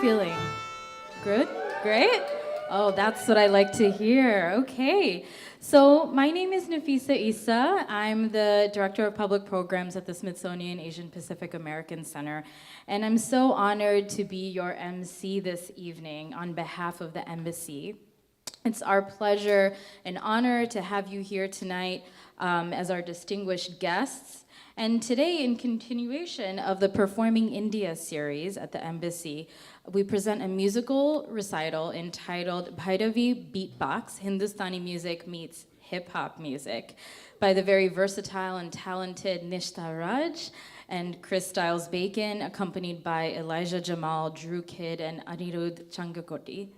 feeling? Good? Great? Oh, that's what I like to hear. Okay. So, my name is Nafisa Issa. I'm the Director of Public Programs at the Smithsonian Asian Pacific American Center. And I'm so honored to be your MC this evening on behalf of the Embassy. It's our pleasure and honor to have you here tonight as our distinguished guests. And today, in continuation of the Performing India series at the Embassy, we present a musical recital entitled Bhairavi Beatbox Hindustani Music Meets Hip-Hop Music by the very versatile and talented Nistha and Christlylez Bacon, accompanied by Elijah Jamal, Drew Kidd, and Anirudh Changkakoti.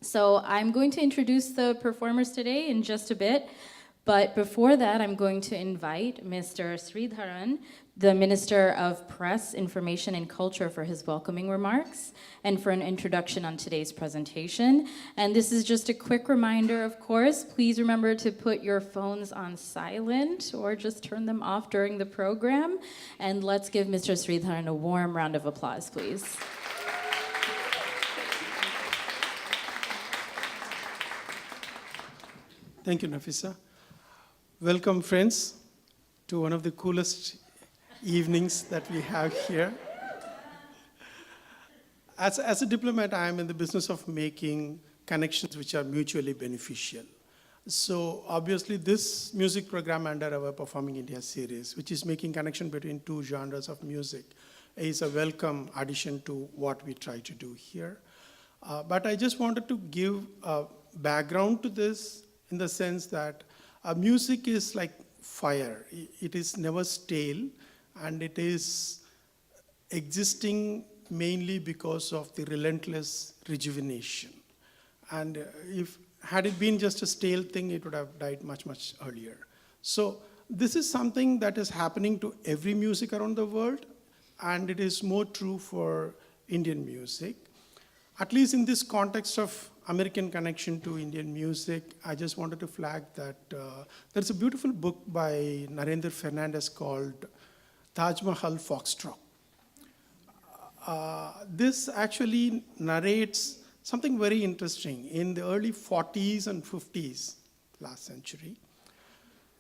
So I'm going to introduce the performers today in just a bit. But before that, I'm going to invite Mr. Sridharan, the Minister of Press, Information, and Culture, for his welcoming remarks and for an introduction on today's presentation. And this is just a quick reminder, of course. Please remember to put your phones on silent or just turn them off during the program. And let's give Mr. Sridharan a warm round of applause, please. Thank you, Nafisa. Welcome, friends, to one of the coolest evenings that we have here. As a diplomat, I am in the business of making connections which are mutually beneficial. So obviously, this music program under our Performing India series, which is making connection between two genres of music, is a welcome addition to what we try to do here. But I just wanted to give a background to this in the sense that music is like fire. It is never stale, and it is existing mainly because of the relentless rejuvenation. And had it been just a stale thing, it would have died much, much earlier. So this is something that is happening to every music around the world, and it is more true for Indian music. At least in this context of American connection to Indian music, I just wanted to flag that there's a beautiful book by Narendra Fernandez called Taj Mahal Foxtrot. This actually narrates something very interesting. In the early 40s and 50s, last century,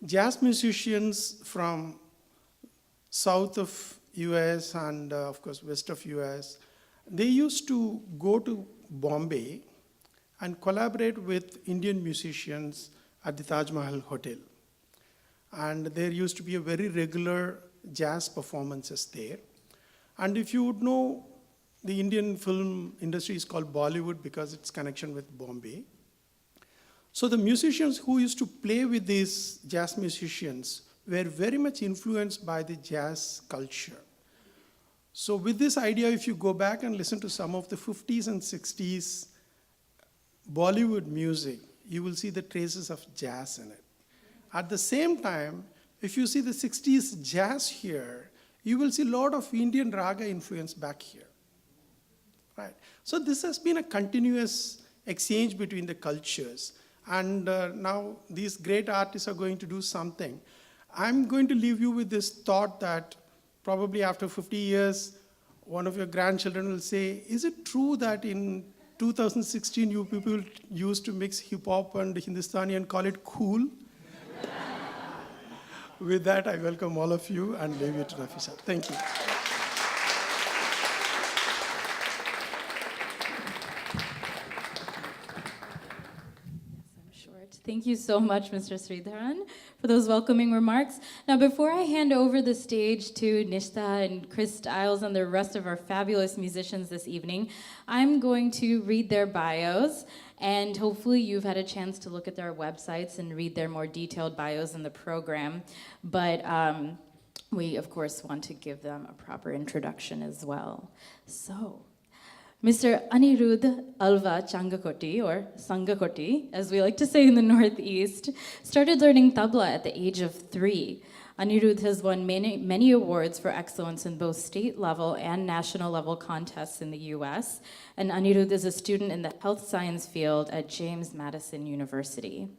jazz musicians from south of US and of course west of US, they used to go to Bombay and collaborate with Indian musicians at the Taj Mahal Hotel. And there used to be a very regular jazz performances there. And if you would know, the Indian film industry is called Bollywood because it's connection with Bombay. So the musicians who used to play with these jazz musicians were very much influenced by the jazz culture. So with this idea, if you go back and listen to some of the 50s and 60s Bollywood music, you will see the traces of jazz in it. At the same time, if you see the 60s jazz here, you will see a lot of Indian raga influence back here. Right? So this has been a continuous exchange between the cultures. And now these great artists are going to do something. I'm going to leave you with this thought that probably after 50 years, one of your grandchildren will say, is it true that in 2016, you people used to mix hip-hop and Hindustani and call it cool? With that, I welcome all of you and leave it to Nafisa. Thank you. Thank you so much, Mr. Sridharan, for those welcoming remarks. Now, before I hand over the stage to Nisha and Christlylez and the rest of our fabulous musicians this evening, I'm going to read their bios, and hopefully you've had a chance to look at their websites and read their more detailed bios in the program. But we, of course, want to give them a proper introduction as well. So, Mr. Anirudh Alva Changkakoti, or Sangakoti, as we like to say in the Northeast, started learning tabla at the age of 3. Anirudh has won many awards for excellence in both state level and national level contests in the US, and Anirudh is a student in the health science field at James Madison University.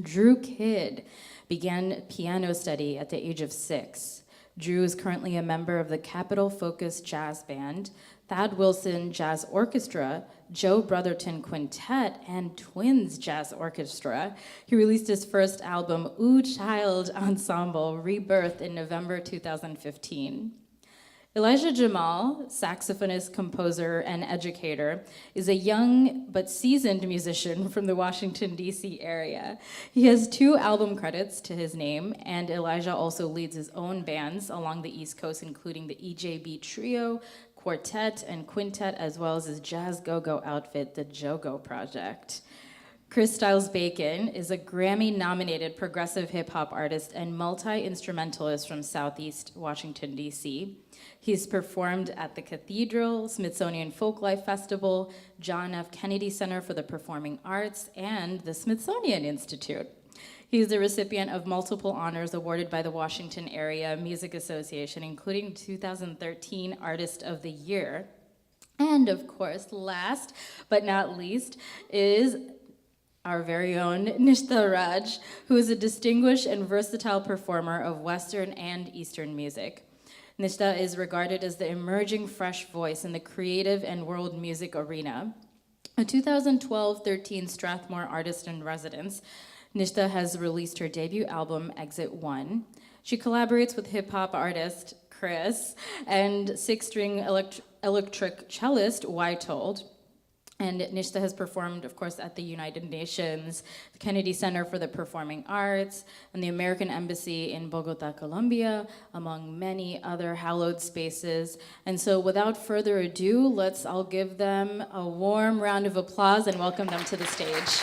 Drew Kidd began piano study at the age of 6. Drew is currently a member of the Capital Focus Jazz Band, Thad Wilson Jazz Orchestra, Joe Brotherton Quintet, and Twins Jazz Orchestra. He released his first album, Ooh Child Ensemble, Rebirth, in November 2015. Elijah Jamal, saxophonist, composer, and educator, is a young but seasoned musician from the Washington, D.C. area. He has 2 album credits to his name, and Elijah also leads his own bands along the East Coast, including the EJB Trio, Quartet, and Quintet, as well as his jazz go-go outfit, the Jogo Project. Christlylez Bacon is a Grammy-nominated progressive hip-hop artist and multi-instrumentalist from Southeast Washington, D.C. He's performed at the Cathedral, Smithsonian Folklife Festival, John F. Kennedy Center for the Performing Arts, and the Smithsonian Institute. He is the recipient of multiple honors awarded by the Washington Area Music Association, including 2013 Artist of the Year. And of course, last but not least, is our very own Nistha Raj, who is a distinguished and versatile performer of Western and Eastern music. Nisha is regarded as the emerging fresh voice in the creative and world music arena. A 2012-13 Strathmore Artist in Residence, Nisha has released her debut album, Exit 1. She collaborates with hip-hop artist Chris and 6-string electric cellist Wytold. And Nisha has performed, of course, at the United Nations, the Kennedy Center for the Performing Arts, and the American Embassy in Bogota, Colombia, among many other hallowed spaces. And so without further ado, let's all give them a warm round of applause and welcome them to the stage.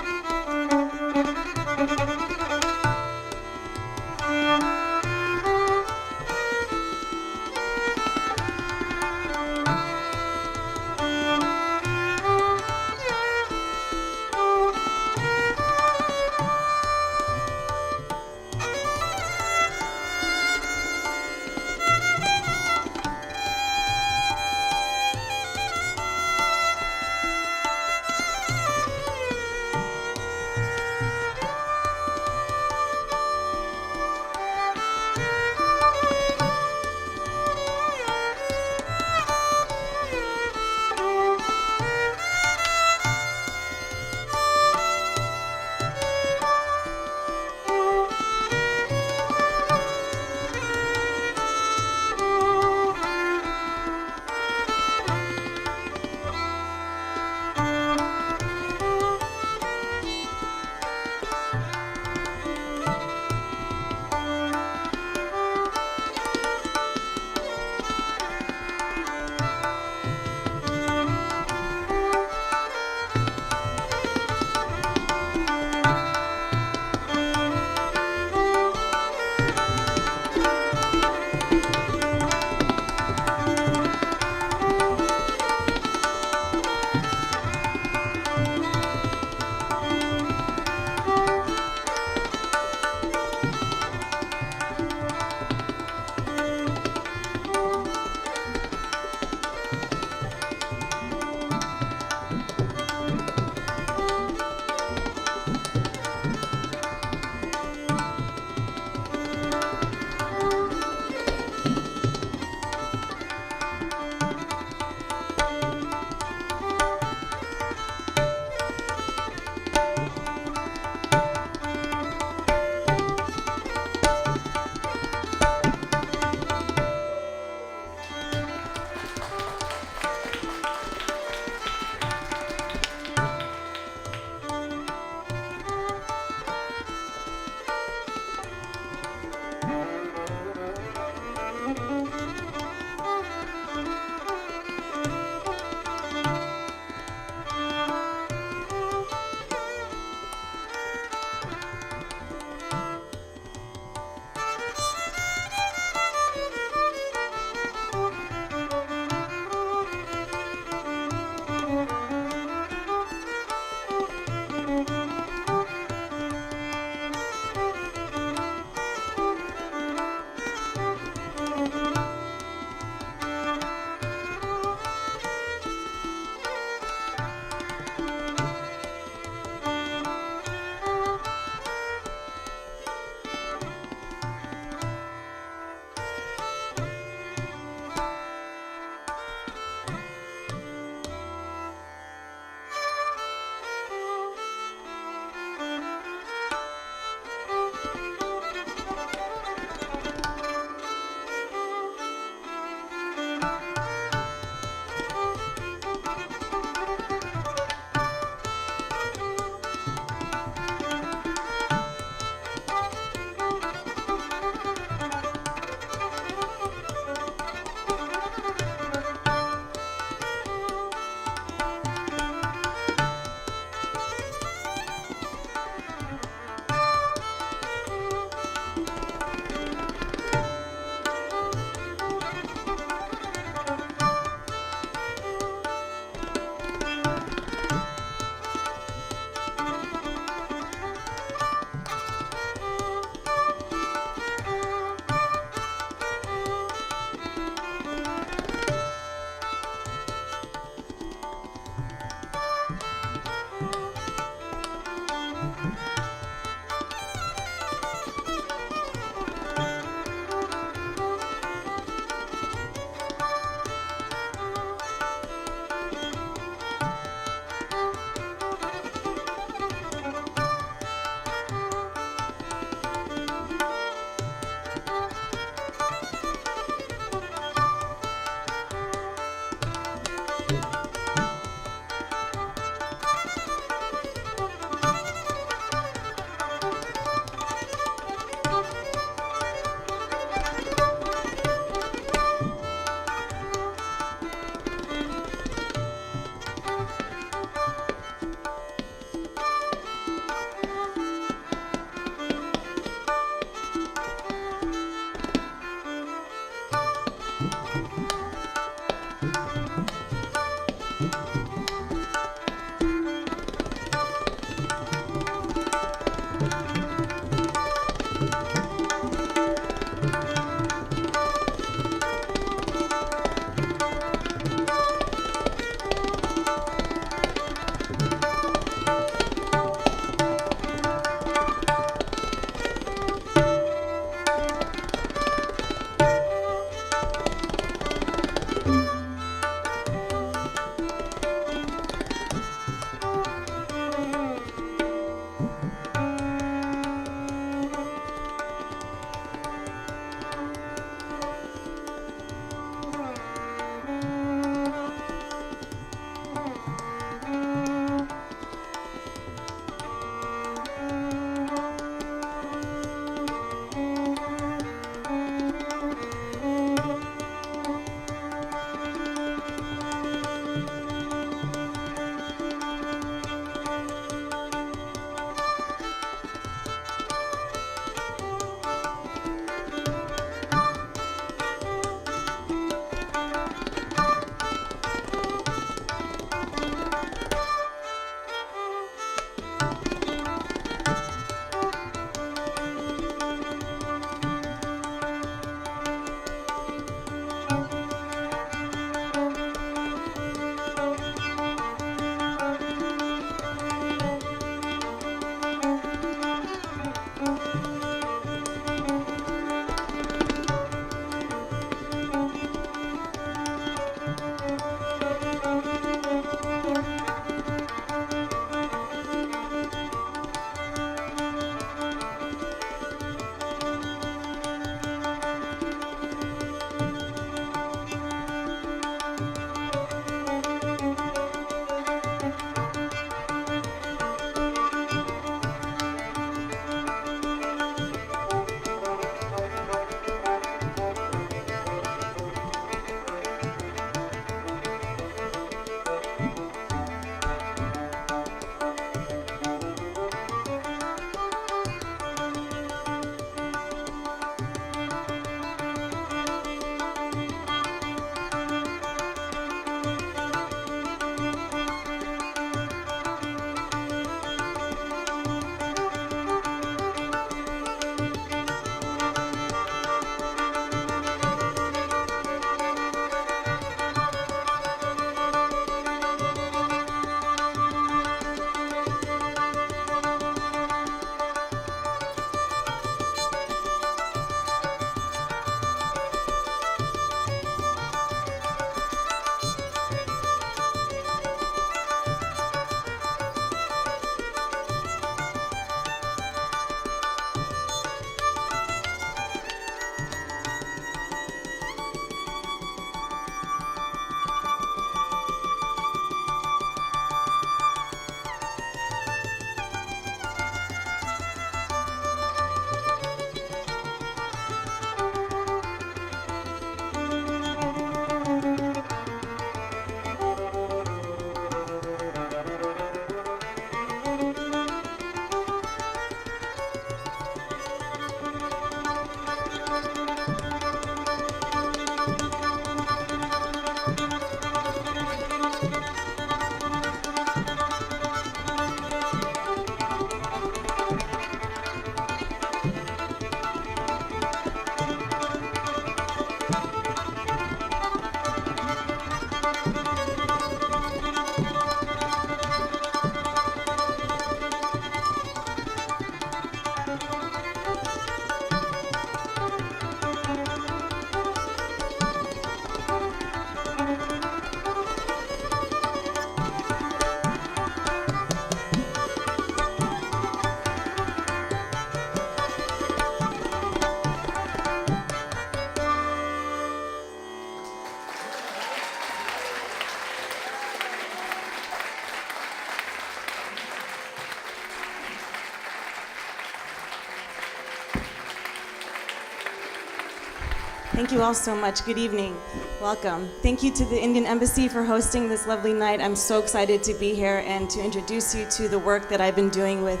Thank you all so much. Good evening. Welcome. Thank you to the Indian Embassy for hosting this lovely night. I'm so excited to be here and to introduce you to the work that I've been doing with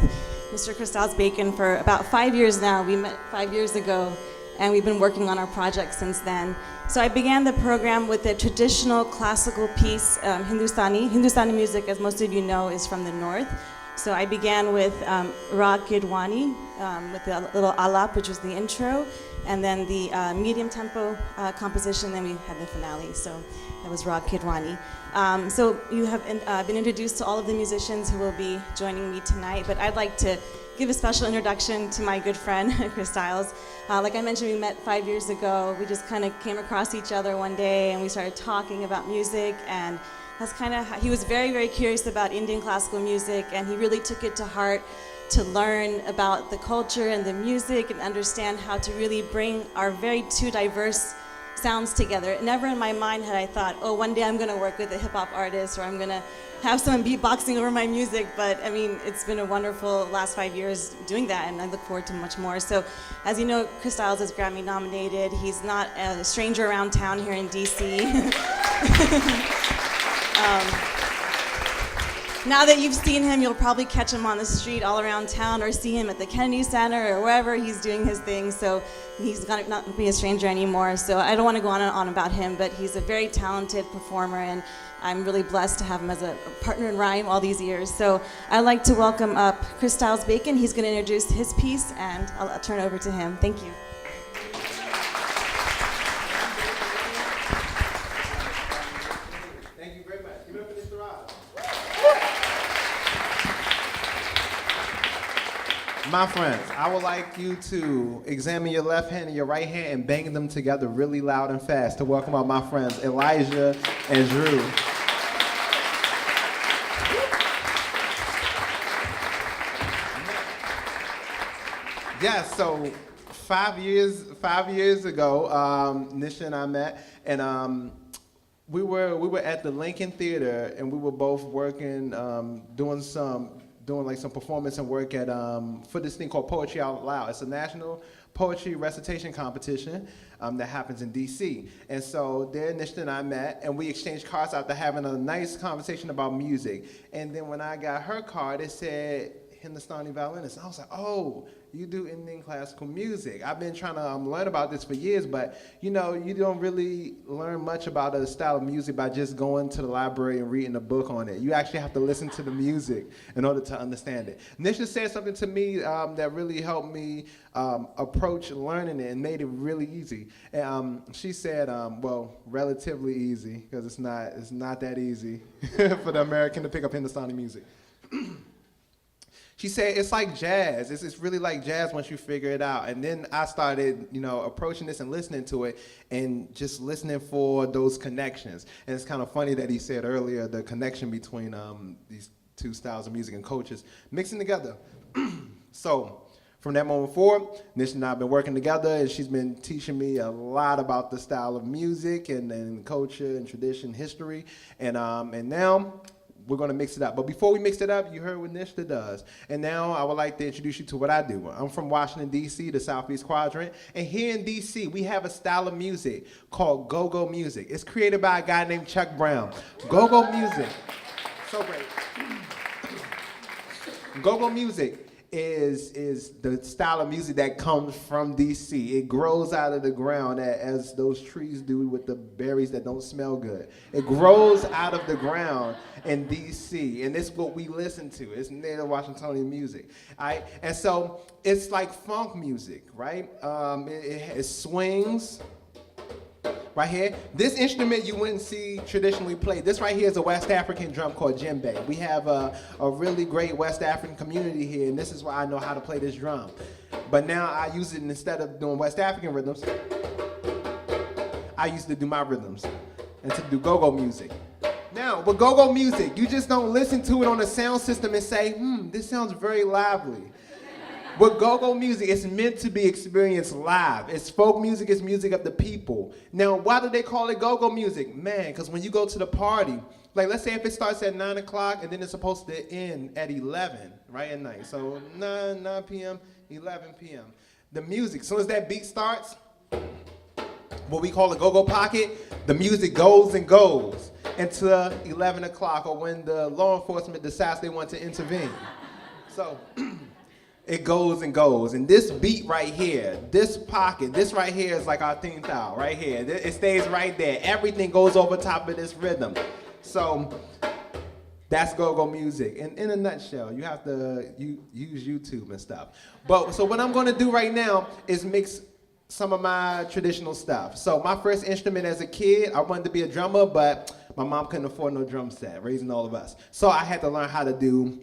Mr. Christlylez Bacon for about 5 years now. We met 5 years ago, and we've been working on our project since then. So I began the program with a traditional classical piece, Hindustani. Hindustani music, as most of you know, is from the north. So I began with Rag Kidwani, with the little alap, which was the intro, and then the medium tempo composition, then we had the finale. So that was Rag Kidwani. So you have been introduced to all of the musicians who will be joining me tonight, but I'd like to give a special introduction to my good friend, Christlylez. Like I mentioned, we met 5 years ago. We just kind of came across each other one day and we started talking about music, and that's kind of he was very, very curious about Indian classical music, and he really took it to heart to learn about the culture and the music and understand how to really bring our very two diverse sounds together. Never in my mind had I thought, oh, one day I'm going to work with a hip-hop artist or I'm going to have someone beatboxing over my music, but I mean, it's been a wonderful last 5 years doing that, and I look forward to much more. So, as you know, Christlylez is Grammy nominated. He's not a stranger around town here in DC. Now that you've seen him, you'll probably catch him on the street all around town or see him at the Kennedy Center or wherever he's doing his thing. So he's going to not be a stranger anymore. So I don't want to go on and on about him, but he's a very talented performer, and I'm really blessed to have him as a partner in rhyme all these years. So I'd like to welcome up Christlylez Bacon. He's going to introduce his piece, and I'll turn it over to him. Thank you. Thank you very much. Give it up for Mr. Rob. My friends, I would like you to examine your left hand and your right hand and bang them together really loud and fast to welcome out my friends Elijah and Drew. Yes, so 5 years ago, Nisha and I met, and we were at the Lincoln Theater, and we were both working, doing like some performance and work at for this thing called Poetry Out Loud. It's a national poetry recitation competition that happens in DC. And so there, Nistha and I met, and we exchanged cards after having a nice conversation about music. And then when I got her card, it said Hindustani violinist. And I was like, oh, you do Indian classical music. I've been trying to learn about this for years, but you know, you don't really learn much about a style of music by just going to the library and reading a book on it. You actually have to listen to the music in order to understand it. Nisha said something to me that really helped me approach learning it and made it really easy. And she said, well, relatively easy, because it's not that easy for the American to pick up Hindustani music. She said, it's like jazz. It's really like jazz once you figure it out. And then I started, approaching this and listening to it and just listening for those connections. And it's kind of funny that he said earlier the connection between these two styles of music and cultures mixing together. So from that moment forward, Nisha and I have been working together, and she's been teaching me a lot about the style of music and culture and tradition, history. And now, we're going to mix it up. But before we mix it up, you heard what Nistha does. And now I would like to introduce you to what I do. I'm from Washington, D.C., the Southeast Quadrant. And here in D.C., we have a style of music called go-go music. It's created by a guy named Chuck Brown. Go-go music. So great. Go-go music is the style of music that comes from D.C. It grows out of the ground as those trees do with the berries that don't smell good. It grows out of the ground in D.C., and it's what we listen to. It's native Washingtonian music. And so it's like funk music, right? It swings. Right here, this instrument you wouldn't see traditionally played. This right here is a West African drum called Djembe. We have a really great West African community here, and this is why I know how to play this drum. But now I use it instead of doing West African rhythms. I used to do my rhythms and to do go-go music. Now, with go-go music, you just don't listen to it on a sound system and say, this sounds very lively. With go-go music, it's meant to be experienced live. It's folk music, it's music of the people. Now, why do they call it go-go music? Man, because when you go to the party, like let's say if it starts at 9 o'clock and then it's supposed to end at 11, right, at night. So 9 p.m., 11 p.m. The music, as soon as that beat starts, what we call a go-go pocket, the music goes and goes until 11 o'clock or when the law enforcement decides they want to intervene. So it goes and goes. And this beat right here, this pocket, this right here is like our theme style right here. It stays right there. Everything goes over top of this rhythm. So that's go-go music. And in a nutshell, you have to use YouTube and stuff. But so what I'm gonna do right now is mix some of my traditional stuff. So my first instrument as a kid, I wanted to be a drummer, but my mom couldn't afford no drum set, raising all of us. So I had to learn how to do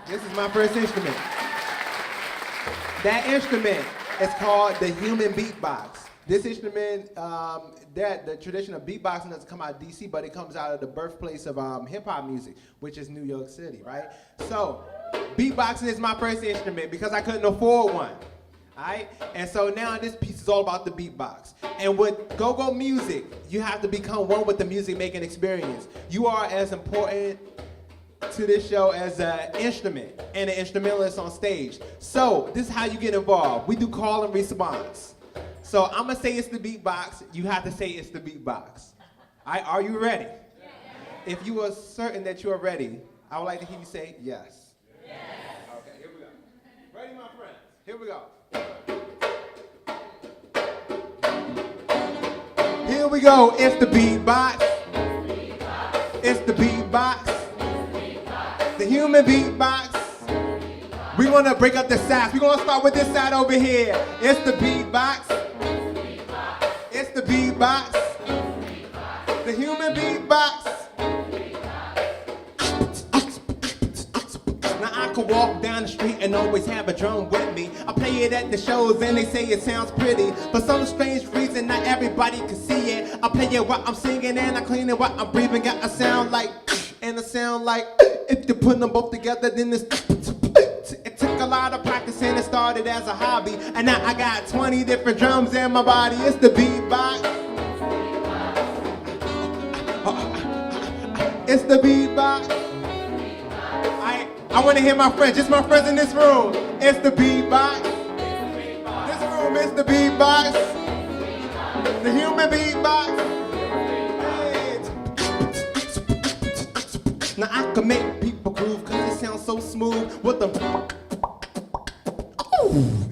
This is my first instrument. That instrument is called the human beatbox. This instrument, the tradition of beatboxing doesn't come out of DC, but it comes out of the birthplace of hip hop music, which is New York City, right? So, beatboxing is my first instrument because I couldn't afford one, all right? And so now this piece is all about the beatbox. And with go-go music, you have to become one with the music making experience. You are as important to this show as an instrument and an instrumentalist on stage. So this is how you get involved. We do call and response. So I'm gonna say it's the beatbox. You have to say it's the beatbox. All right, are you ready? Yes. If you are certain that you are ready, I would like to hear you say yes. Yes. Okay, here we go. Ready, my friends? Here we go. Here we go. It's the beatbox. It's the beatbox. The human beatbox. We want to break up the sides. We're going to start with this side over here. It's the beatbox. It's the beatbox. The human beatbox. Now I could walk down the street and always have a drum with me. I play it at the shows and they say it sounds pretty. For some strange reason, not everybody can see it. I play it while I'm singing and I clean it while I'm breathing. Got a sound like and a sound like. If you put them both together, then it's. It took a lot of practice and it started as a hobby. And now I got 20 different drums in my body. It's the beatbox. It's the beatbox. I want to hear my friends, just my friends in this room. It's the beatbox. This room is the beatbox. The human beatbox. Now I can make people groove cause it sounds so smooth with the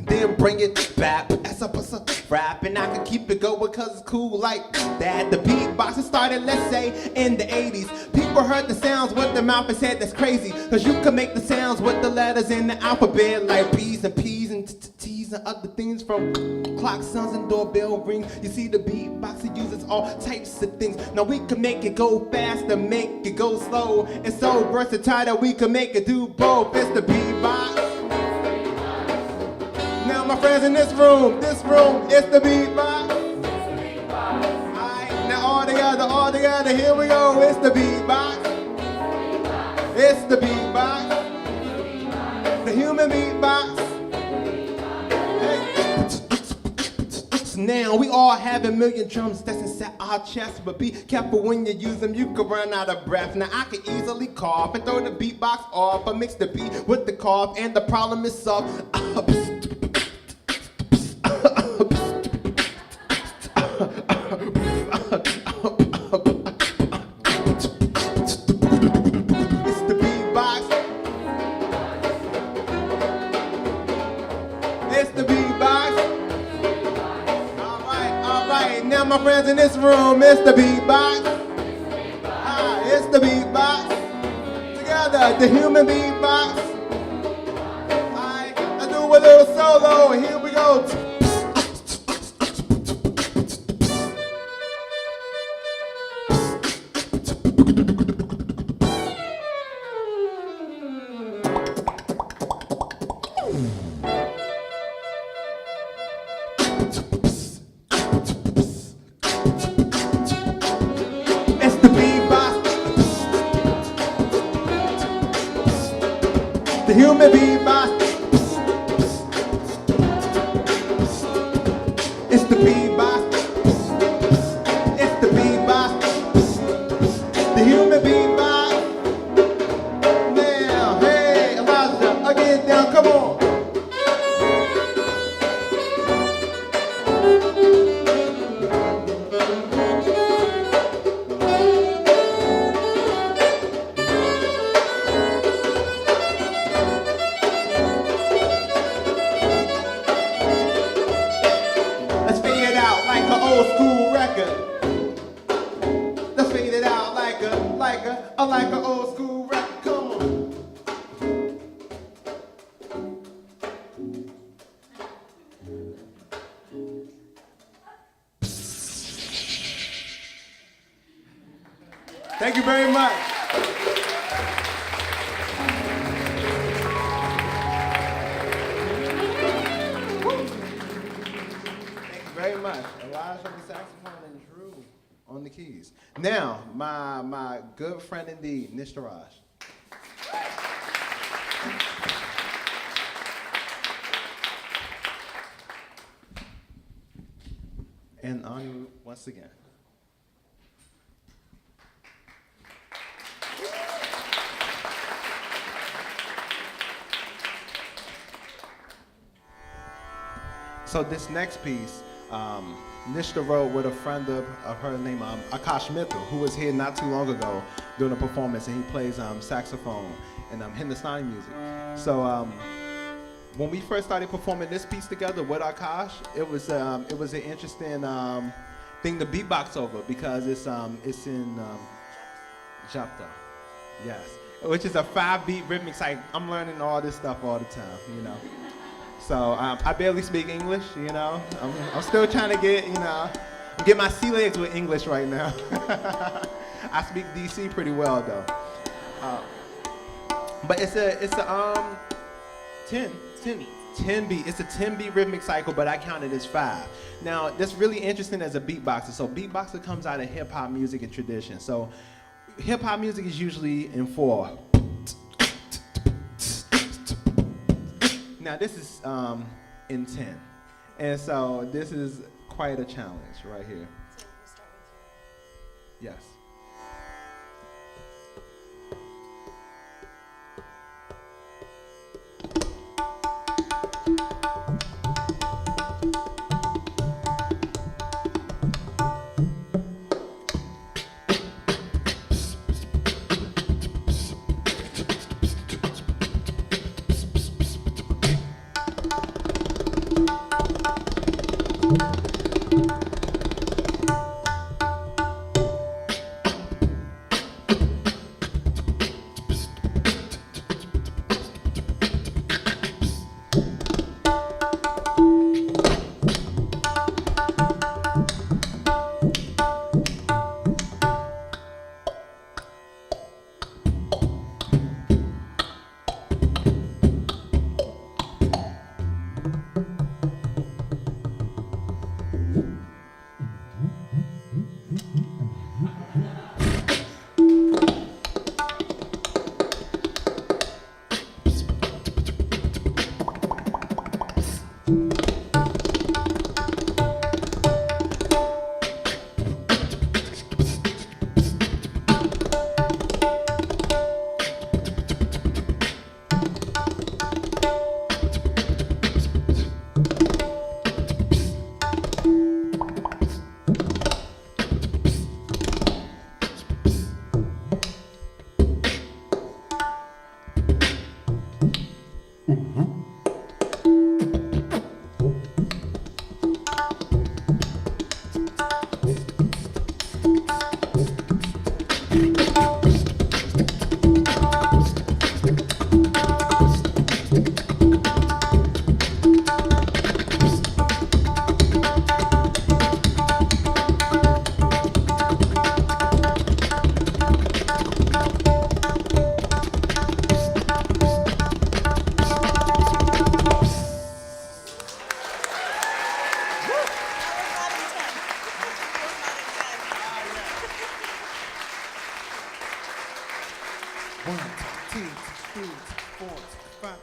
then bring it back as a rap and I can keep it going cause it's cool like that. The beatbox started, let's say, in the 80s. People heard the sounds with their mouth and said that's crazy cause you can make the sounds with the letters in the alphabet like B's and P's and T's and other things from clock sounds and doorbell rings. You see the beatbox, it uses all types of things. Now we can make it go faster, make it go slow. It's so versatile that we can make it do both. It's the beatbox. Now my friends in this room, it's the beatbox. Alright, now all together, here we go. It's the beatbox. It's the beatbox. The human beatbox. Now we all have a million drums that's inside our chest, but be careful when you use them, you can run out of breath. Now I can easily cough and throw the beatbox off, but mix the beat with the cough and the problem is solved. It's the beatbox. It's the beatbox. Now my friends in this room, it's the beatbox. It's the beatbox. Together, the human beatbox. I do a little solo, and here we go. human beatbox. It's the beatbox. It's the beatbox. The human beatbox. Now, hey, Elijah, again, down, come on. Let's fade it out like an old school record. Let's fade it out like an old school record. Come on. Thank you very much. Thank you very much. Elijah on the saxophone and Drew on the keys. Now, my good friend indeed, Nisha. And Anirudh once again. So this next piece, Nistha wrote with a friend of her named Akash Mittal, who was here not too long ago doing a performance, and he plays saxophone and Hindustani music. So when we first started performing this piece together with Akash, it was an interesting thing to beatbox over because it's in Japta, yes, which is a 5-beat rhythmic cycle. I'm learning all this stuff all the time, you know. So I barely speak English, you know. I'm still trying to get my sea legs with English right now. I speak DC pretty well though. But it's a 10 beat. It's a 10-beat rhythmic cycle, but I count it as 5. Now that's really interesting as a beatboxer. So beatboxer comes out of hip hop music and tradition. So hip hop music is usually in 4. Now this is in 10, and so this is quite a challenge right here. So we'll start with you. Yes. One, two, three, four, five.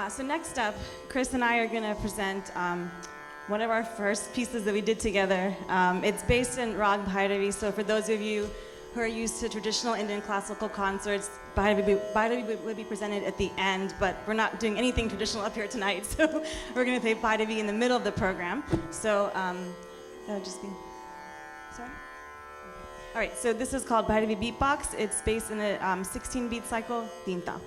So next up, Chris and I are going to present one of our first pieces that we did together. It's based in Rag Bhairavi, so for those of you who are used to traditional Indian classical concerts, Bhairavi will be presented at the end, but we're not doing anything traditional up here tonight, so we're going to play Bhairavi in the middle of the program. So that would just be, sorry? All right, so this is called Bhairavi Beatbox. It's based in a 16-beat cycle, Tinta.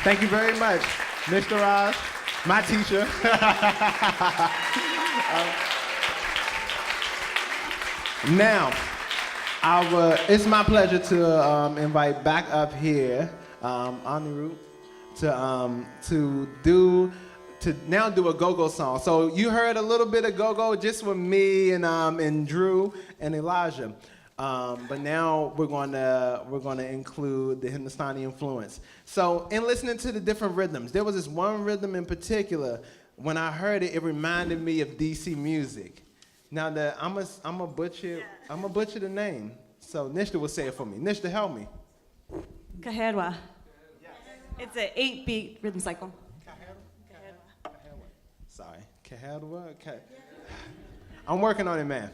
Thank you very much, Mr. Raj, my teacher. Now, it's my pleasure to invite back up here Anirudh to now do a go-go song. So you heard a little bit of go-go just with me and Drew and Elijah. But now we're gonna include the Hindustani influence. So in listening to the different rhythms, there was this one rhythm in particular. When I heard it, it reminded me of DC music. Now I'm a butcher the name. So Nisha will say it for me. Nisha, help me. Kaherwa. It's an 8-beat rhythm cycle. Sorry, Kaherwa. I'm working on it, man.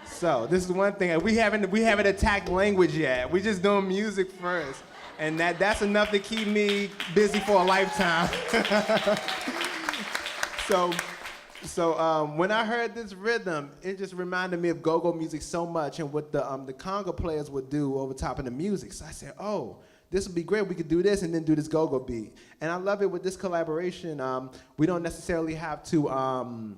So this is one thing we haven't attacked language yet. We're just doing music first, and that's enough to keep me busy for a lifetime. So when I heard this rhythm, it just reminded me of go-go music so much, and what the conga players would do over top of the music. So I said, oh, this would be great. We could do this and then do this go-go beat. And I love it with this collaboration. We don't necessarily have to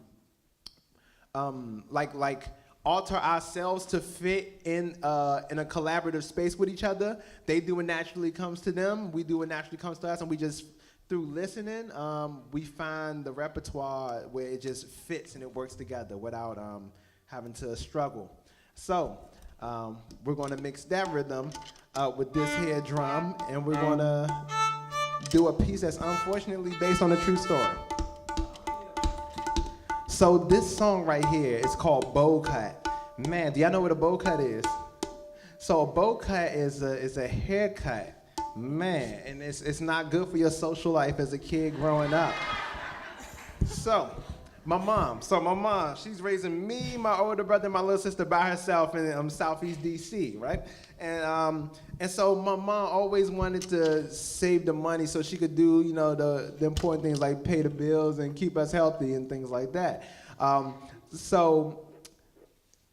like alter ourselves to fit in a collaborative space with each other. They do what naturally comes to them. We do what naturally comes to us, and we just, through listening, we find the repertoire where it just fits and it works together without having to struggle. So we're gonna mix that rhythm with this here drum, and we're gonna do a piece that's unfortunately based on a true story. So this song right here is called Bow Cut. Man, do y'all know what a bow cut is? So a bow cut is a haircut. Man, and it's not good for your social life as a kid growing up. So my mom, she's raising me, my older brother, and my little sister by herself in Southeast DC, right? And so my mom always wanted to save the money so she could do, the important things like pay the bills and keep us healthy and things like that. So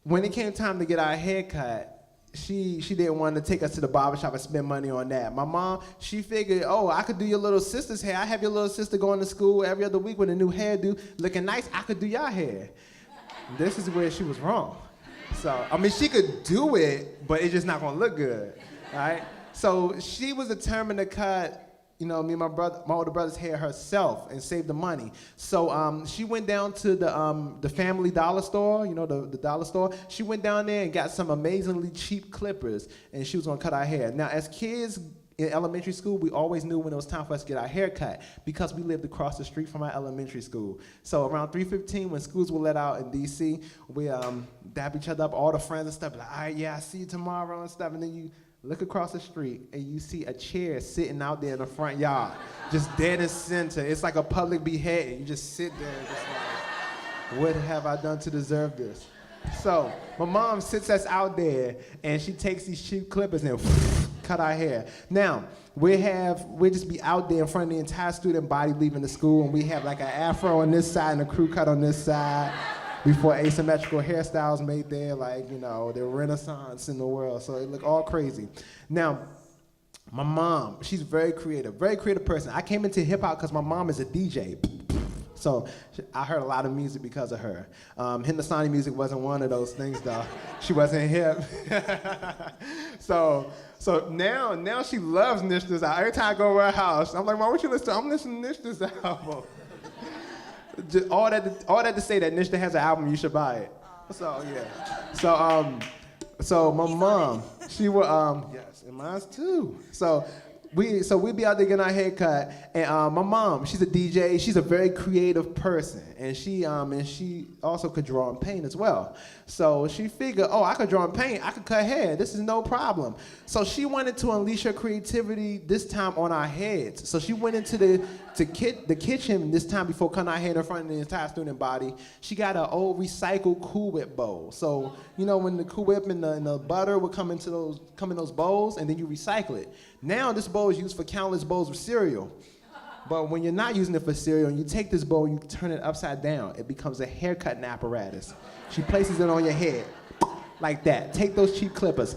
when it came time to get our hair cut, she didn't want to take us to the barbershop and spend money on that. My mom, she figured, oh, I could do your little sister's hair. I have your little sister going to school every other week with a new hairdo, looking nice. I could do your hair. This is where she was wrong. So, she could do it, but it's just not going to look good, right? So she was determined to cut, me and my older brother's hair herself and save the money. So she went down to the family dollar store, the dollar store. She went down there and got some amazingly cheap clippers, and she was gonna cut our hair. Now, as kids in elementary school, we always knew when it was time for us to get our hair cut because we lived across the street from our elementary school. So around 3:15, when schools were let out in DC, we dab each other up, all the friends and stuff, like, all right, yeah, I see you tomorrow and stuff, and then you look across the street and you see a chair sitting out there in the front yard, just dead in center. It's like a public beheading. You just sit there and just like, what have I done to deserve this? So my mom sits us out there and she takes these cheap clippers and cut our hair. Now, we just be out there in front of the entire student body leaving the school, and we have like an afro on this side and a crew cut on this side. Before asymmetrical hairstyles made their their renaissance in the world. So it looked all crazy. Now, my mom, she's very creative person. I came into hip hop because my mom is a DJ. So I heard a lot of music because of her. Hindustani music wasn't one of those things though. She wasn't hip. So now she loves Nishta's album. Every time I go to her house, I'm like, Mom, what you listen to? I'm listening to Nishta's album. Just all that to say that Nisha has an album, you should buy it. So yeah. So my mom, she would yes, and mine's too. So we be out there getting our hair cut, and my mom, she's a DJ. She's a very creative person, and she also could draw and paint as well. So she figured, oh, I could draw and paint. I could cut hair. This is no problem. So she wanted to unleash her creativity this time on our heads. So she went into the kitchen this time before cutting our hair in front of the entire student body. She got an old recycled Cool Whip bowl. So when the Cool Whip and the butter would come in those bowls, and then you recycle it. Now this bowl is used for countless bowls of cereal. But when you're not using it for cereal and you take this bowl, you turn it upside down, it becomes a haircutting apparatus. She places it on your head like that. Take those cheap clippers,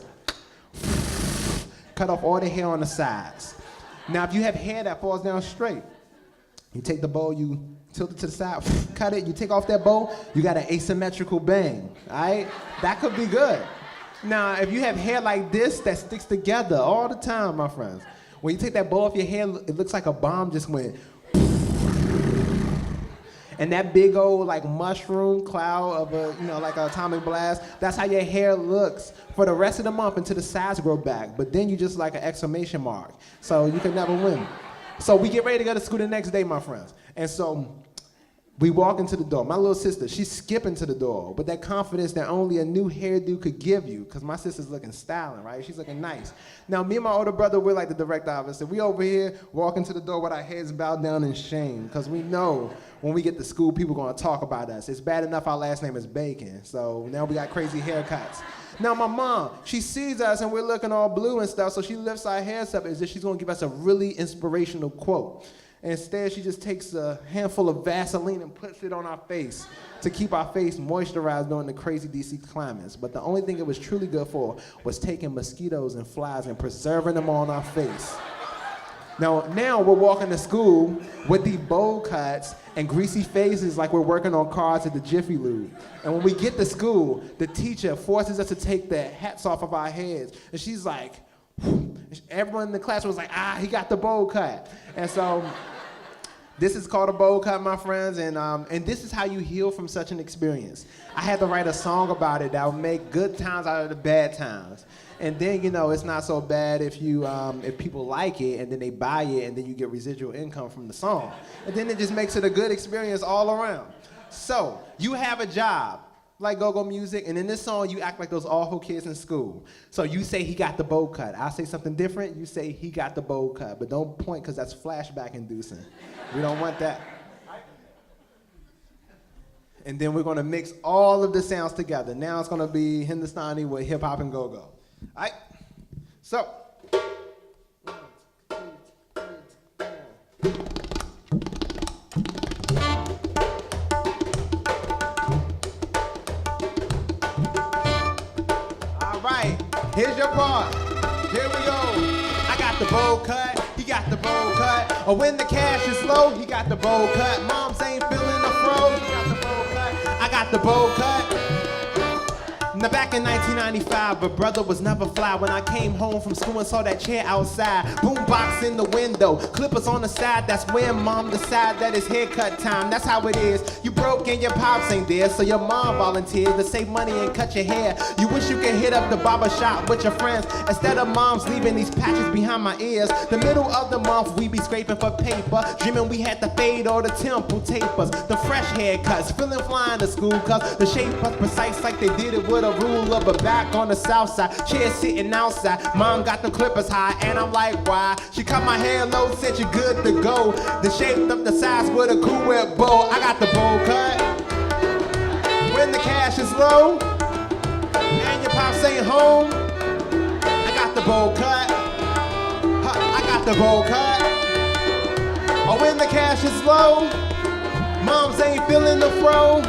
cut off all the hair on the sides. Now, if you have hair that falls down straight, you take the bow, you tilt it to the side, cut it, you take off that bow, you got an asymmetrical bang, all right? That could be good. Now, if you have hair like this that sticks together all the time, my friends, when you take that bow off your hair, it looks like a bomb just went. And that big old like mushroom cloud of a, like an atomic blast, that's how your hair looks for the rest of the month until the sides grow back. But then you just like an exclamation mark. So you can never win. So we get ready to go to school the next day, my friends. And so we walk into the door. My little sister, she's skipping to the door with that confidence that only a new hairdo could give you, because my sister's looking styling, right? She's looking nice. Now, me and my older brother, we're like the direct opposite. We over here walking to the door with our heads bowed down in shame, because we know when we get to school, people are going to talk about us. It's bad enough our last name is Bacon, so now we got crazy haircuts. Now, my mom, she sees us and we're looking all blue and stuff, so she lifts our heads up as if she's going to give us a really inspirational quote. Instead, she just takes a handful of Vaseline and puts it on our face to keep our face moisturized during the crazy DC climates. But the only thing it was truly good for was taking mosquitoes and flies and preserving them on our face. Now we're walking to school with the bowl cuts and greasy faces like we're working on cars at the Jiffy Lube. And when we get to school, the teacher forces us to take the hats off of our heads. And she's like, everyone in the class was like, he got the bowl cut. And so this is called a bowl cut, my friends, and this is how you heal from such an experience. I had to write a song about it that would make good times out of the bad times. And then, it's not so bad if people like it and then they buy it and then you get residual income from the song. And then it just makes it a good experience all around. So, you have a job, like go-go music, and in this song, you act like those awful kids in school. So you say he got the bowl cut. I'll say something different, you say he got the bowl cut. But don't point, because that's flashback inducing. We don't want that. And then we're gonna mix all of the sounds together. Now it's gonna be Hindustani with hip-hop and go-go. All right, so. Here's your part. Here we go. I got the bowl cut. He got the bowl cut. Or when the cash is low, he got the bowl cut. Moms ain't feeling the fro. He got the bowl cut. I got the bowl cut. Now back in 1995, a brother was never fly. When I came home from school and saw that chair outside, boombox in the window, clippers on the side. That's when mom decided that it's haircut time. That's how it is. You broke and your pops ain't there, so your mom volunteered to save money and cut your hair. You wish you could hit up the barber shop with your friends instead of moms leaving these patches behind my ears. The middle of the month we be scraping for paper, dreaming we had the fade or the temple tapers, the fresh haircuts, feeling flying to school, cause the shape was precise like they did it with a ruler. But back on the south side, chair sitting outside, mom got the clippers high, and I'm like, why? She cut my hair low, said you good to go. The shape up the sides with a cool whip bow. I got the bowl cut. When the cash is low and your pops ain't home, I got the bowl cut. I got the bowl cut. Or when the cash is low, moms ain't feeling the fro.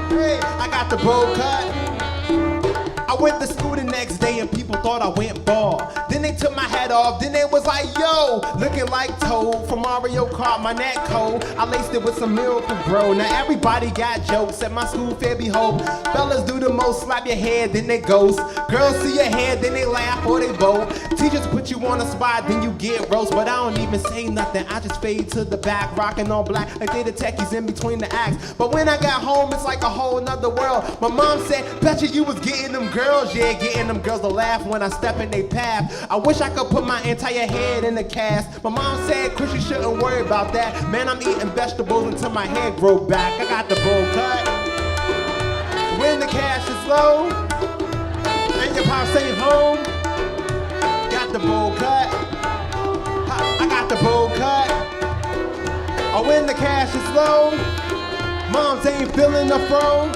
Hey, I got the bowl cut. I went to school the next day and people thought I went bald. Then they took my hat off, then they was like, yo, looking like Toad from Mario Kart, my neck cold. I laced it with some Miracle Bro. Now everybody got jokes at my school fair, behold. Fellas do the most, slap your head, then they ghost. Girls see your head, then they laugh or they vote. Teachers put you on the spot, then you get roast. But I don't even say nothing, I just fade to the back, rocking all black like they the techies in between the acts. But when I got home, it's like a whole nother world. My mom said, betcha you was getting them girls, yeah, getting them girls to laugh when I step in their path. I wish I could put my entire head in the cast. My mom said, Chris, you shouldn't worry about that. Man, I'm eating vegetables until my hair grow back. I got the bowl cut. When the cash is low and your pops ain't home, got the bowl cut. I got the bowl cut. Or when the cash is low, moms ain't feeling the fro.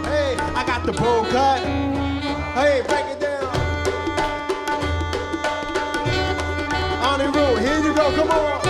Hey, I got the bowl cut. Hey, break it down. Anirudh, here you go, come on.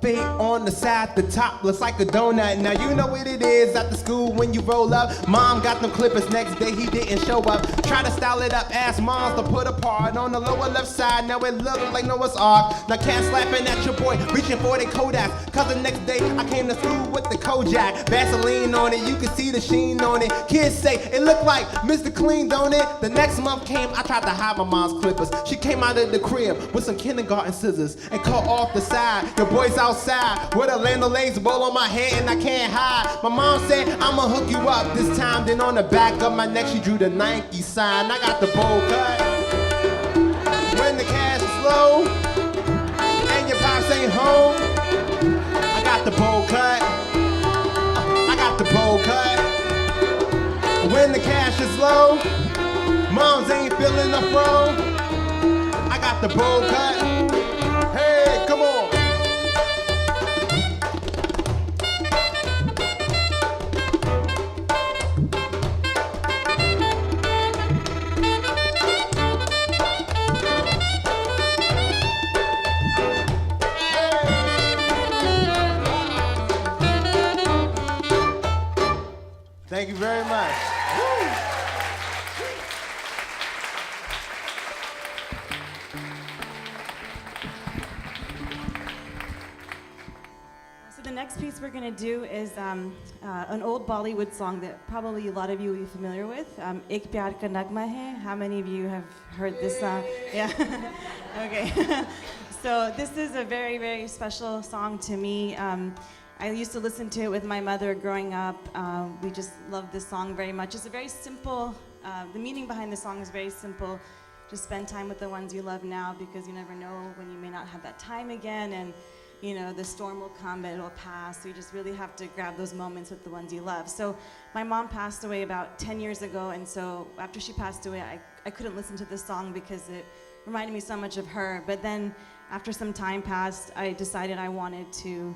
fade on the side, the top looks like a donut. Now you know what it is after school when you roll up. Mom got them clippers, next day he didn't show up. Try to style it up, ask moms to put a part on the lower left side. Now it look like Noah's Ark. Now cat slapping at your boy, reaching for the Kodak. Cause the next day I came to school with the Kojak. Vaseline on it, you can see the sheen on it. Kids say it looked like Mr. Clean, don't it? The next month came, I tried to hide my mom's clippers. She came out of the crib with some kindergarten scissors and cut off the side. Your boy's outside with a Landolays bowl on my head and I can't hide. My mom said, I'ma hook you up this time. Then on the back of my neck, she drew the Nike sign. I got the bowl cut. When the cash is low and your pops ain't home, I got the bowl cut. I got the bowl cut. When the cash is low, moms ain't feeling the fro, I got the bowl cut. Hey, come on. Thank you very much. So the next piece we're going to do is an old Bollywood song that probably a lot of you will be familiar with. Ek Pyar Ka Nagma Hai. How many of you have heard this song? Yeah. Okay. So this is a very, very special song to me. I used to listen to it with my mother growing up. We just love this song very much. It's a very simple, the meaning behind the song is very simple. Just spend time with the ones you love now because you never know when you may not have that time again, and you know, the storm will come, but it'll pass. So you just really have to grab those moments with the ones you love. So my mom passed away about 10 years ago, and so after she passed away, I couldn't listen to this song because it reminded me so much of her. But then after some time passed, I decided I wanted to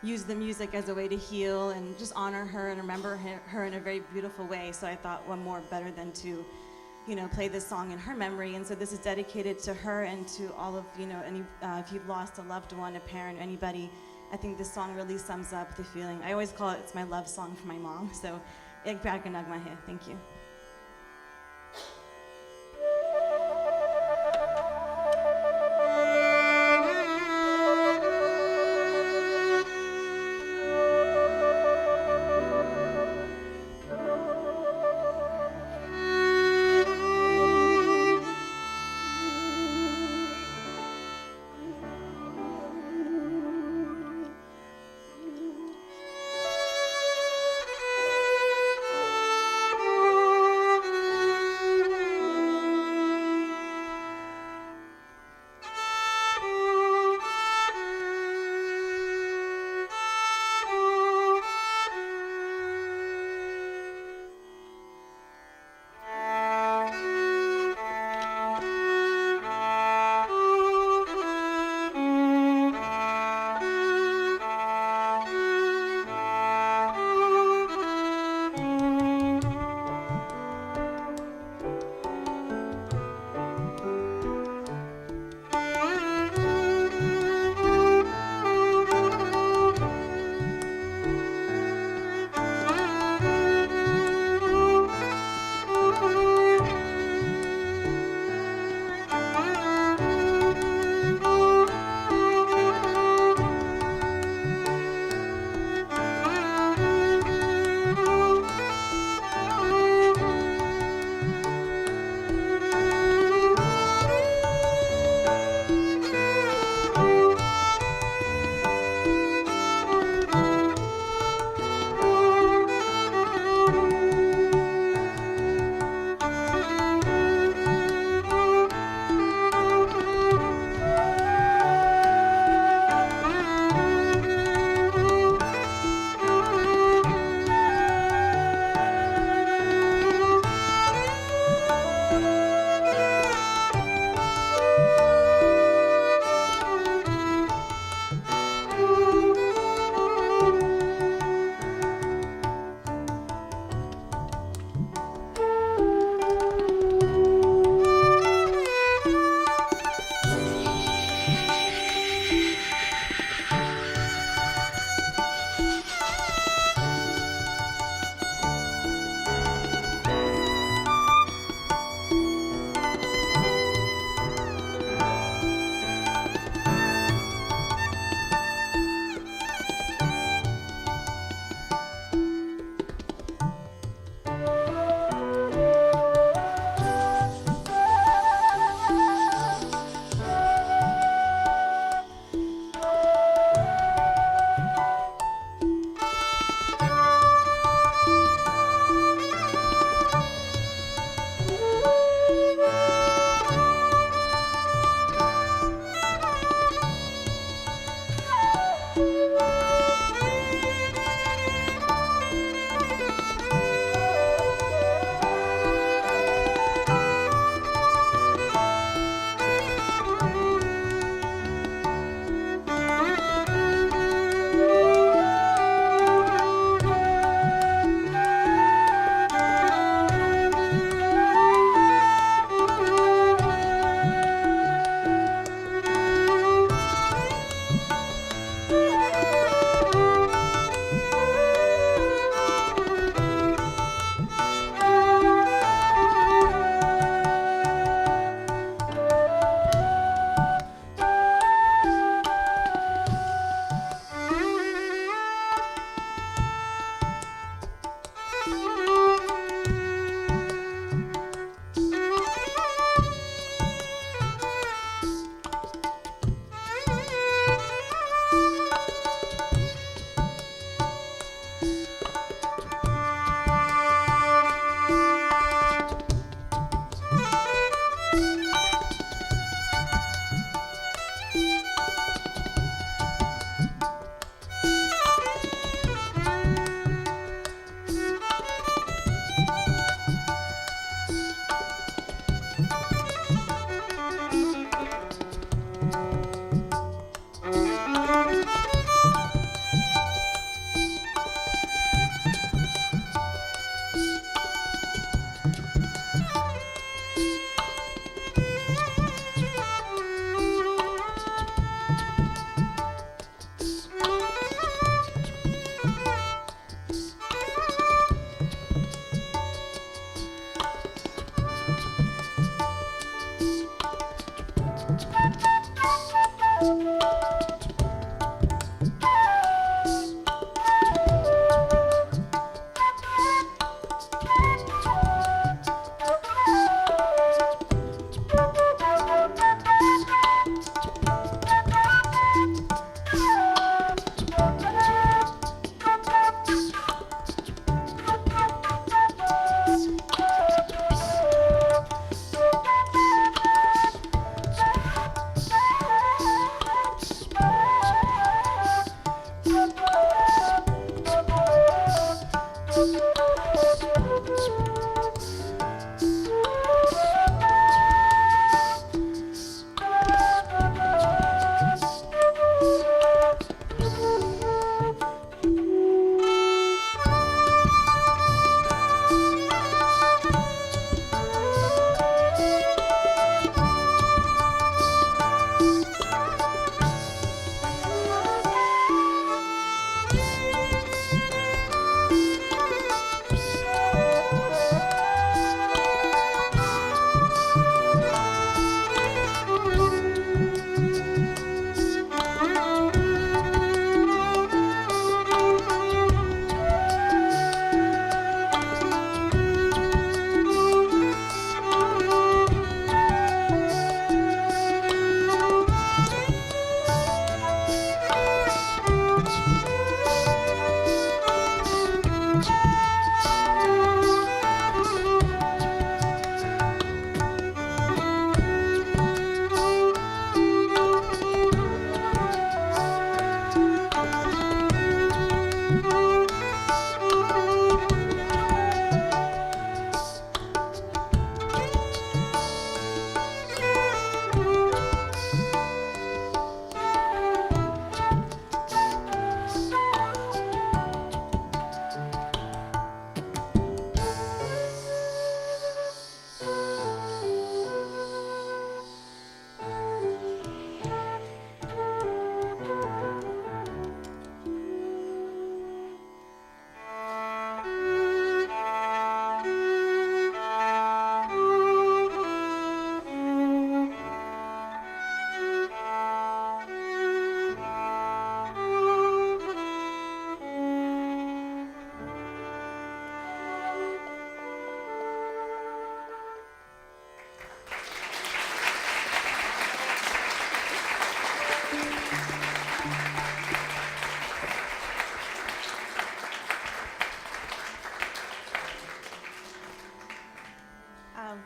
use the music as a way to heal and just honor her and remember her in a very beautiful way. So I thought, what more better than to, you know, play this song in her memory. And so this is dedicated to her and to all of, you know, any if you've lost a loved one, a parent, anybody. I think this song really sums up the feeling. I always call it's my love song for my mom. So, Ek Pyar Ka Nagma Hai. Thank you.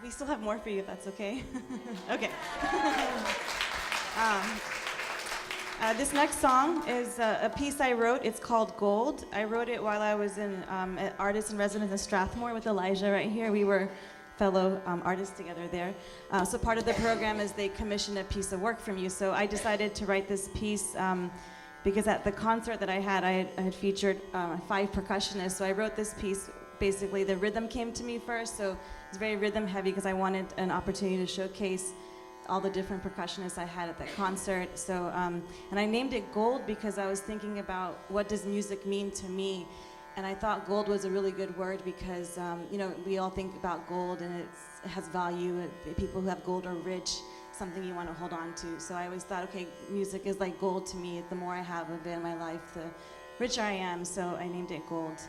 We still have more for you, if that's okay. Okay. This next song is a piece I wrote. It's called Gold. I wrote it while I was an artist in residence in Strathmore with Elijah right here. We were fellow artists together there. So part of the program is they commission a piece of work from you. So I decided to write this piece because at the concert that I had featured 5 percussionists. So I wrote this piece. Basically, the rhythm came to me first, so it's very rhythm heavy because I wanted an opportunity to showcase all the different percussionists I had at that concert. So, and I named it Gold because I was thinking about what does music mean to me, and I thought gold was a really good word because you know, we all think about gold and it has value. People who have gold are rich, something you want to hold on to. So I always thought, okay, music is like gold to me. The more I have of it in my life, the richer I am, so I named it Gold. So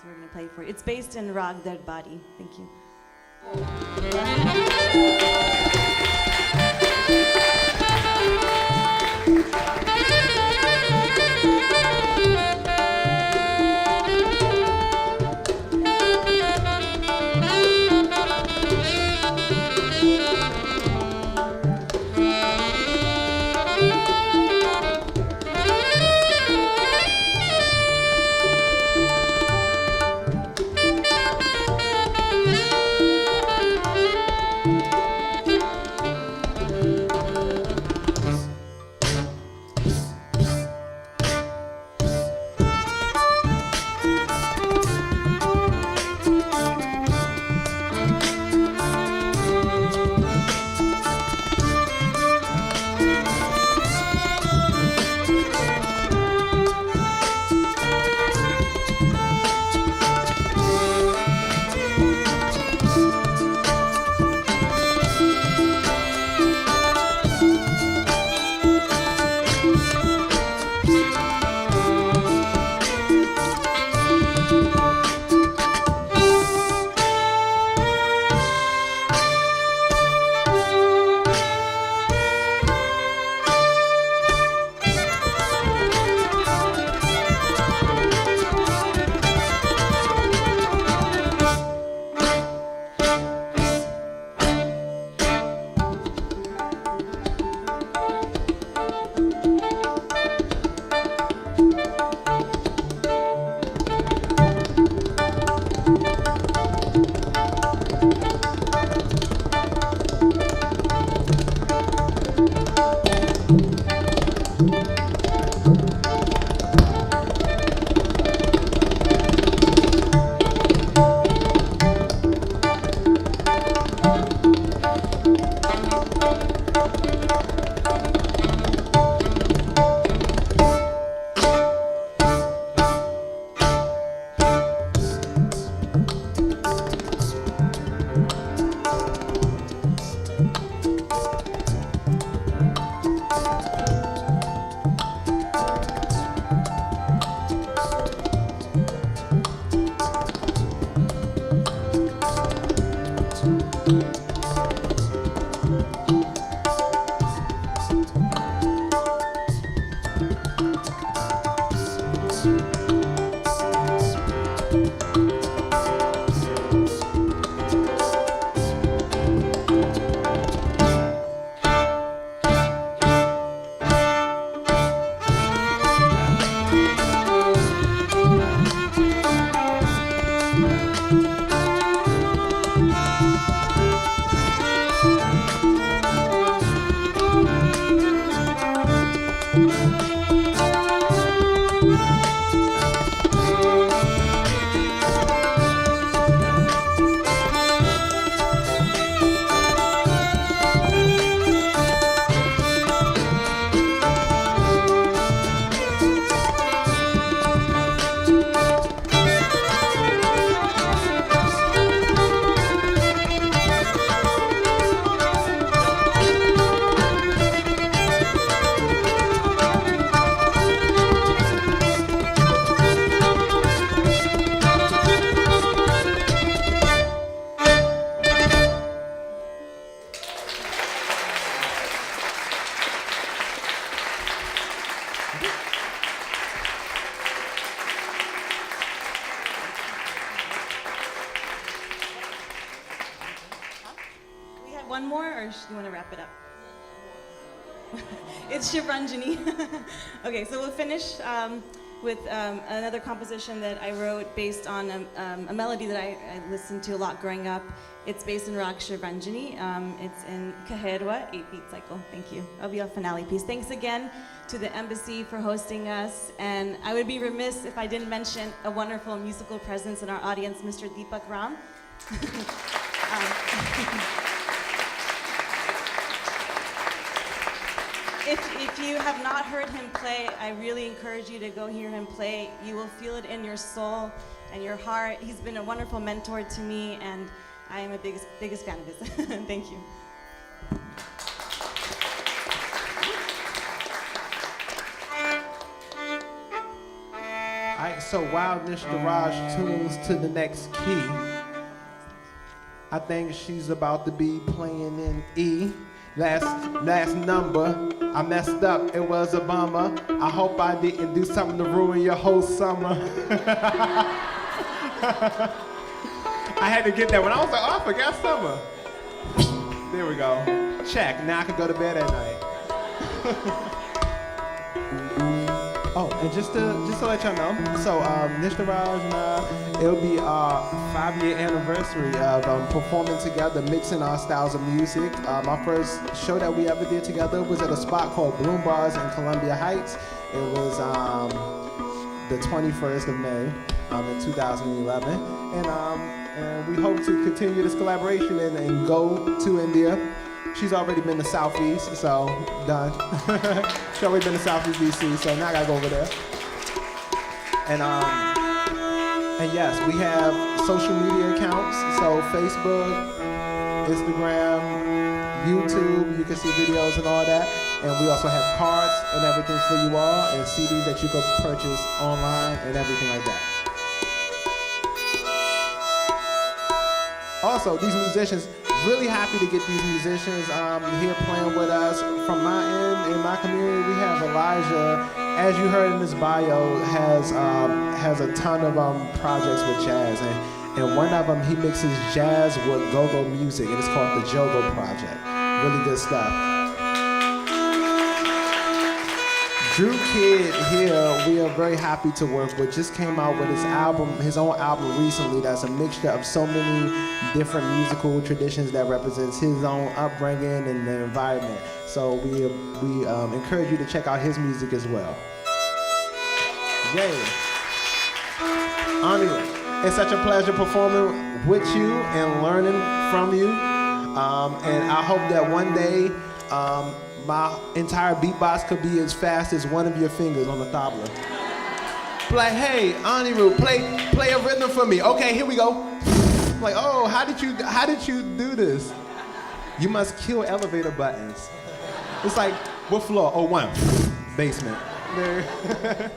we're going to play for you. It's based in Rag Dead Body. Thank you. one more, or do you want to wrap it up? It's Shivranjani. Okay, so we'll finish with another composition that I wrote based on a melody that I listened to a lot growing up. It's based in Rag Shivranjani. It's in Kaherwa, 8-beat cycle. Thank you. That'll be a finale piece. Thanks again to the embassy for hosting us. And I would be remiss if I didn't mention a wonderful musical presence in our audience, Mr. Deepak Ram. If you have not heard him play, I really encourage you to go hear him play. You will feel it in your soul and your heart. He's been a wonderful mentor to me, and I am a biggest fan of his. Thank you. All right, so while Nishta Raj tunes to the next key, I think she's about to be playing in E. Last number, I messed up, it was a bummer. I hope I didn't do something to ruin your whole summer. I had to get that one. I was like, oh, I forgot summer. There we go. Check, now I can go to bed at night. Oh, and just to let y'all know, so Nishta Raj and I, it'll be our 5-year anniversary of performing together, mixing our styles of music. Our first show that we ever did together was at a spot called Bloom Bars in Columbia Heights. It was the 21st of May in 2011. And we hope to continue this collaboration and go to India. She's already been to Southeast, so done. She's already been to Southeast DC, so now I gotta go over there. And yes, we have social media accounts, so Facebook, Instagram, YouTube, you can see videos and all that. And we also have cards and everything for you all, and CDs that you can purchase online and everything like that. Also, these musicians, really happy to get these musicians here playing with us. From my end, in my community, we have Elijah, as you heard in his bio, has a ton of projects with jazz. And one of them, he mixes jazz with go-go music, and it's called the Jogo Project. Really good stuff. Drew Kidd here, we are very happy to work with. Just came out with his own album recently that's a mixture of so many different musical traditions that represents his own upbringing and the environment. So we encourage you to check out his music as well. Yay. Anirudh, it's such a pleasure performing with you and learning from you. And I hope that one day, my entire beatbox could be as fast as one of your fingers on the tabla. Like, hey, Anirudh, play a rhythm for me. Okay, here we go. Like, oh, how did you do this? You must kill elevator buttons. It's like, what floor? Oh, 1, basement. There.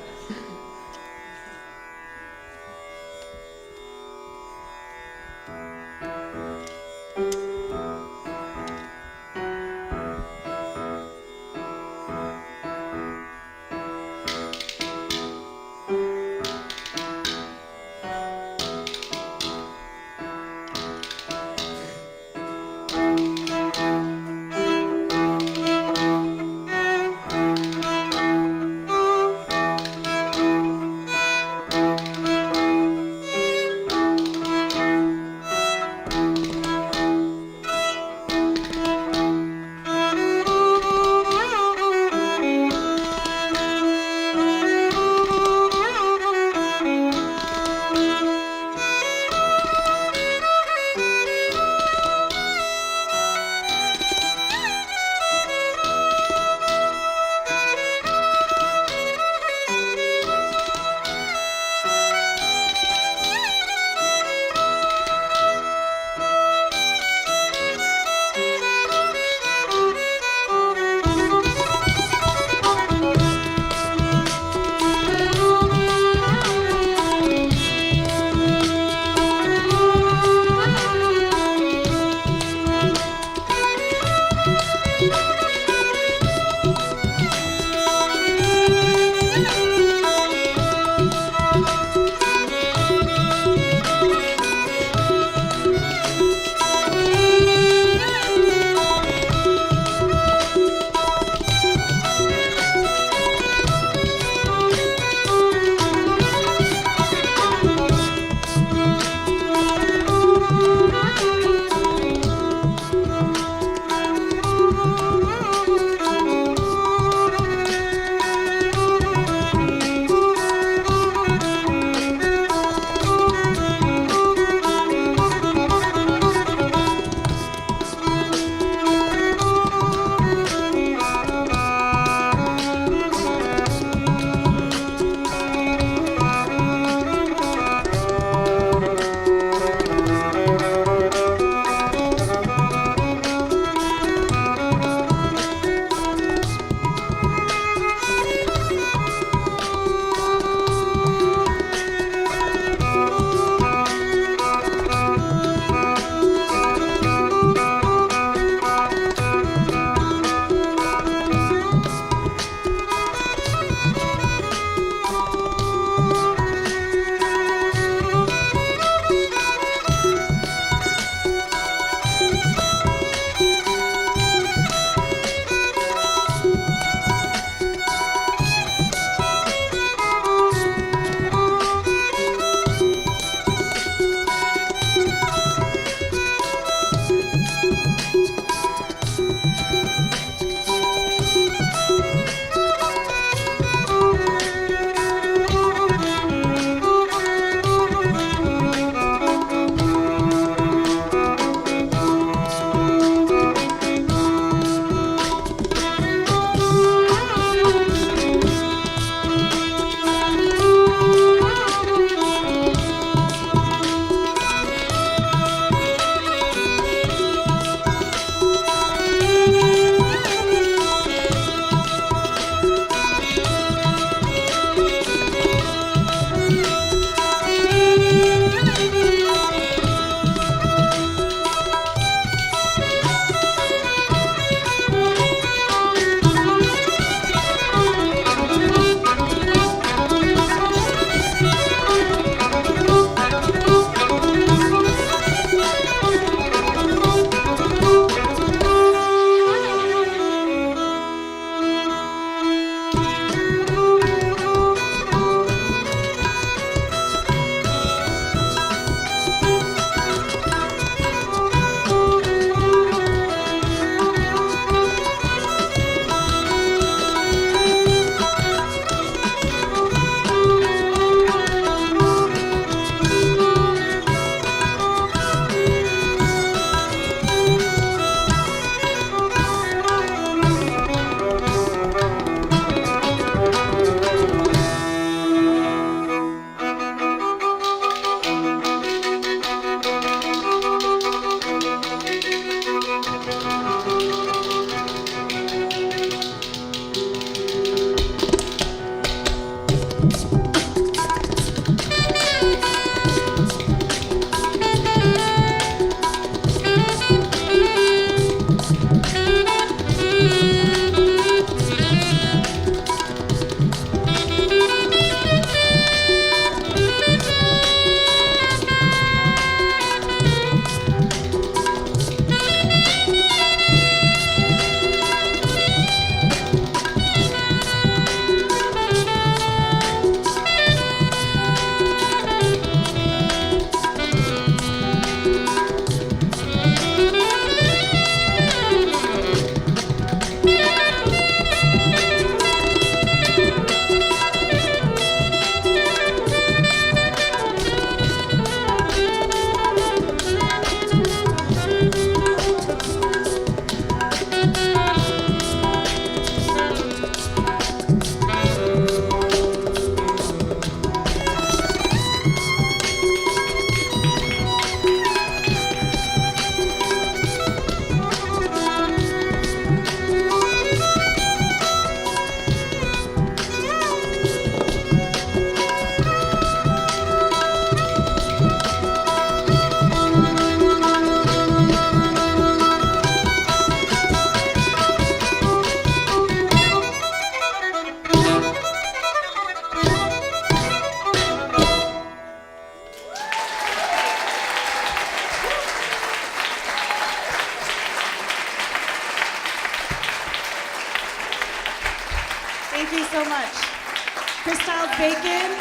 Kid,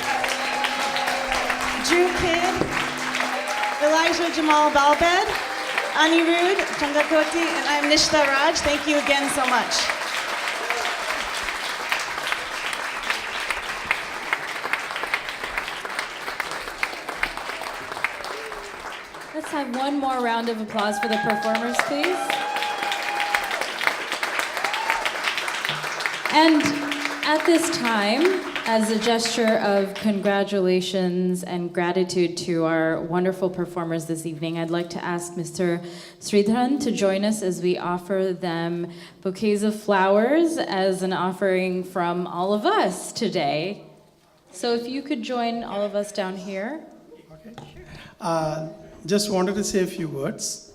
Drew Kid, Elijah Jamal Balbed, Anirudh, Changkakoti, and I'm Nistha Raj. Thank you again so much. Let's have one more round of applause for the performers, please. And at this time, as a gesture of congratulations and gratitude to our wonderful performers this evening, I'd like to ask Mr. Sridharan to join us as we offer them bouquets of flowers as an offering from all of us today. So if you could join all of us down here. Okay. Just wanted to say a few words.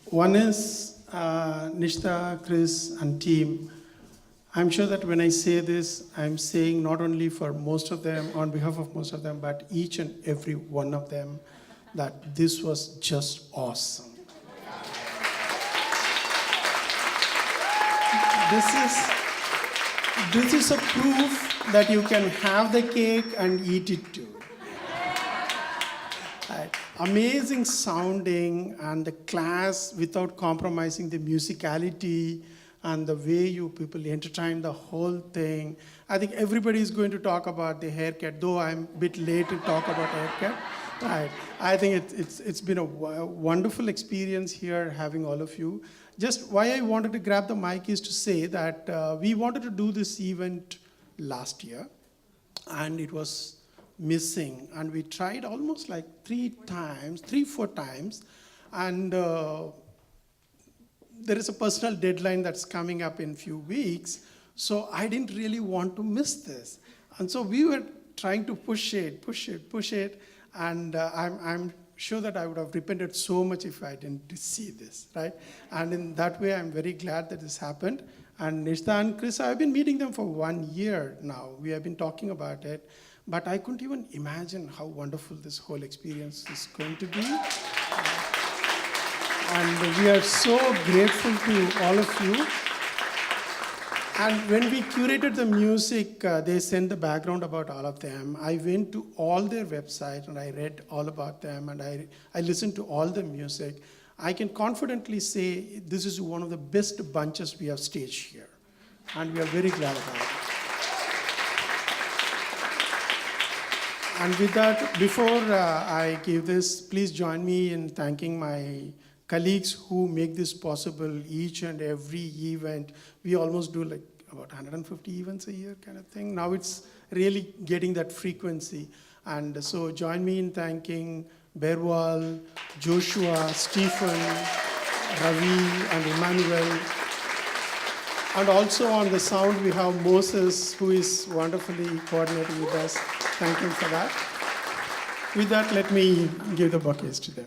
One is, Nistha, Chris, and team, I'm sure that when I say this, I'm saying not only for most of them, on behalf of most of them, but each and every one of them, that this was just awesome. This is a proof that you can have the cake and eat it too. Right. Amazing sounding and the class without compromising the musicality and the way you people entertain the whole thing. I think everybody is going to talk about the haircut, though I'm a bit late to talk about haircut. Right. I think it's been a wonderful experience here having all of you. Just why I wanted to grab the mic is to say that we wanted to do this event last year, and it was missing. And we tried almost like 4 times. And there is a personal deadline that's coming up in a few weeks. So I didn't really want to miss this. And so we were trying to push it. And I'm sure that I would have repented so much if I didn't see this, right? And in that way, I'm very glad that this happened. And Nistha and Chris, I've been meeting them for 1 year now. We have been talking about it. But I couldn't even imagine how wonderful this whole experience is going to be. And we are so grateful to all of you. And when we curated the music, they sent the background about all of them. I went to all their websites and I read all about them, and I listened to all the music. I can confidently say this is one of the best bunches we have staged here. And we are very glad about it. And with that, before I give this, please join me in thanking my colleagues who make this possible each and every event. We almost do like about 150 events a year kind of thing. Now it's really getting that frequency. And so join me in thanking Berwal, Joshua, Stephen, Ravi, and Emmanuel. And also on the sound, we have Moses, who is wonderfully coordinating with us. Thank him for that. With that, let me give the bouquets to them.